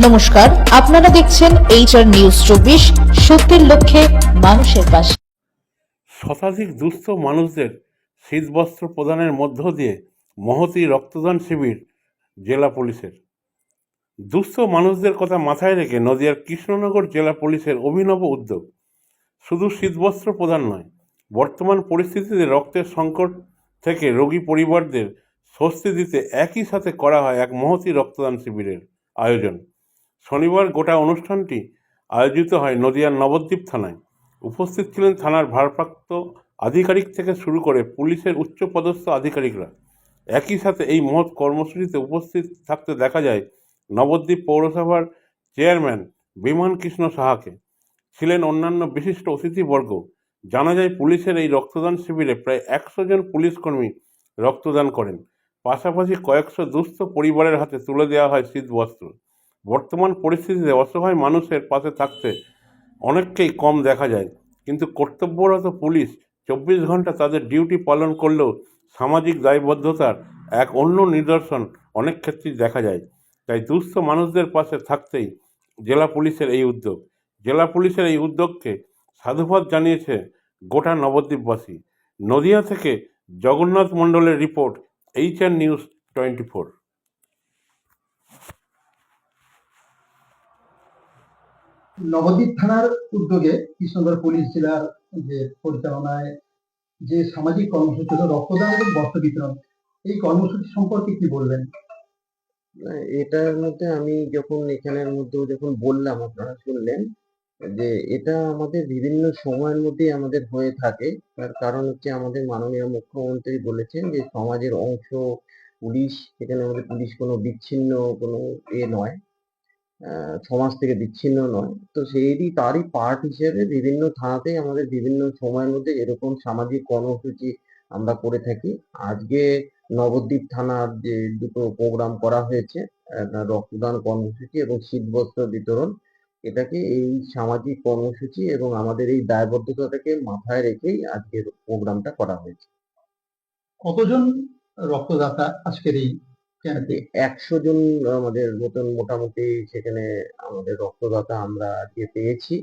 নমস্কার, আপনারা দেখছেন HR নিউজ 24, সত্যের লক্ষ্যে মানুষের পাশে। শতাধিক দুস্থ মানুষদের শীতবস্ত্র প্রদানের মধ্য দিয়ে মহতী রক্তদান শিবির জেলা পুলিশের। দুস্থ মানুষদের কথা মাথায় রেখে নদিয়ার কৃষ্ণনগর জেলা পুলিশের অভিনব উদ্যোগ। শুধু শীতবস্ত্র প্রদান নয়, বর্তমান পরিস্থিতিতে রক্তের সংকট থেকে রোগী পরিবারদের স্বস্তি দিতে একই সাথে করা হয় এক মহতী রক্তদান শিবিরের আয়োজন। শনিবার গোটা অনুষ্ঠানটি আয়োজিত হয় নদিয়ার নবদ্বীপ থানায়। উপস্থিত ছিলেন থানার ভারপ্রাপ্ত আধিকারিক থেকে শুরু করে পুলিশের উচ্চপদস্থ আধিকারিকরা। একই সাথে এই মহৎ কর্মসূচিতে উপস্থিত থাকতে দেখা যায় নবদ্বীপ পৌরসভার চেয়ারম্যান বিমান কৃষ্ণ সাহাকে। ছিলেন অন্যান্য বিশিষ্ট অতিথিবর্গ। জানা যায় পুলিশের এই রক্তদান শিবিরে প্রায় 100 জন পুলিশকর্মী রক্তদান করেন। পাশাপাশি কয়েকশো দুস্থ পরিবারের হাতে তুলে দেওয়া হয় শীতবস্ত্র। বর্তমান পরিস্থিতিতে অসহায় মানুষের পাশে থাকতে অনেককেই কম দেখা যায়, কিন্তু কর্তব্যরত পুলিশ 24 ঘন্টা তাদের ডিউটি পালন করলেও সামাজিক দায়বদ্ধতার এক অন্য নিদর্শন অনেক ক্ষেত্রেই দেখা যায়। তাই দুস্থ মানুষদের পাশে থাকতেই জেলা পুলিশের এই উদ্যোগ। জেলা পুলিশের এই উদ্যোগকে সাধুবাদ জানিয়েছে গোটা নবদ্বীপবাসী। নদিয়া থেকে জগন্নাথ মণ্ডলের রিপোর্ট, HR নিউজ 24। নবদ্বীপ থানার উদ্যোগে কৃষ্ণনগর পুলিশ জেলার যে পরিচালনায় যে সামাজিক কর্মসূচি হলো রক্তদান এবং বস্ত্র বিতরণ, এই কর্মসূচি সম্পর্কে কি বলবেন? এটার মধ্যে আমি যখন এখানের মধ্যে যখন বললাম, আপনারা শুনলেন যে এটা আমাদের বিভিন্ন সময়ের মধ্যে আমাদের হয়ে থাকে। তার কারণ হচ্ছে আমাদের মাননীয় মুখ্যমন্ত্রী বলেছেন যে সমাজের অংশ পুলিশ, এখানে আমাদের পুলিশ কোনো বিচ্ছিন্ন কোনো নয়, সমাজ থেকে বিচ্ছিন্ন নয়। তো তারই পার্ট হিসেবে বিভিন্ন থানাতেই আমাদের বিভিন্ন সময়ের মধ্যে এরকম সামাজিক কর্মসূচি আমরা করে থাকি। আজকে নবদ্বীপ থানার যে দুটো প্রোগ্রাম করা হয়েছে, রক্তদান কর্মসূচি এবং শীতবস্ত্র বিতরণ, এটাকে এই সামাজিক কর্মসূচি এবং আমাদের এই দায়বদ্ধতাটাকে মাথায় রেখেই আজকের প্রোগ্রামটা করা হয়েছে। কতজন রক্তদাতা আজকের এই ক্যাম্পে? 100 জন আমাদের মতন মোটামুটি সেখানে আমাদের রক্তদাতা আমরা আজকে পেয়েছি,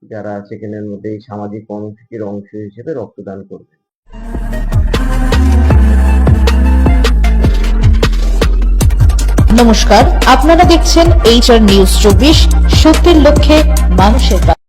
যারা সেখানের মধ্যে এই সামাজিক কর্মসূচির অংশ হিসেবে রক্তদান করবে। নমস্কার, আপনারা দেখছেন HR নিউজ 24, সত্যের লক্ষ্যে মানুষের পাশে।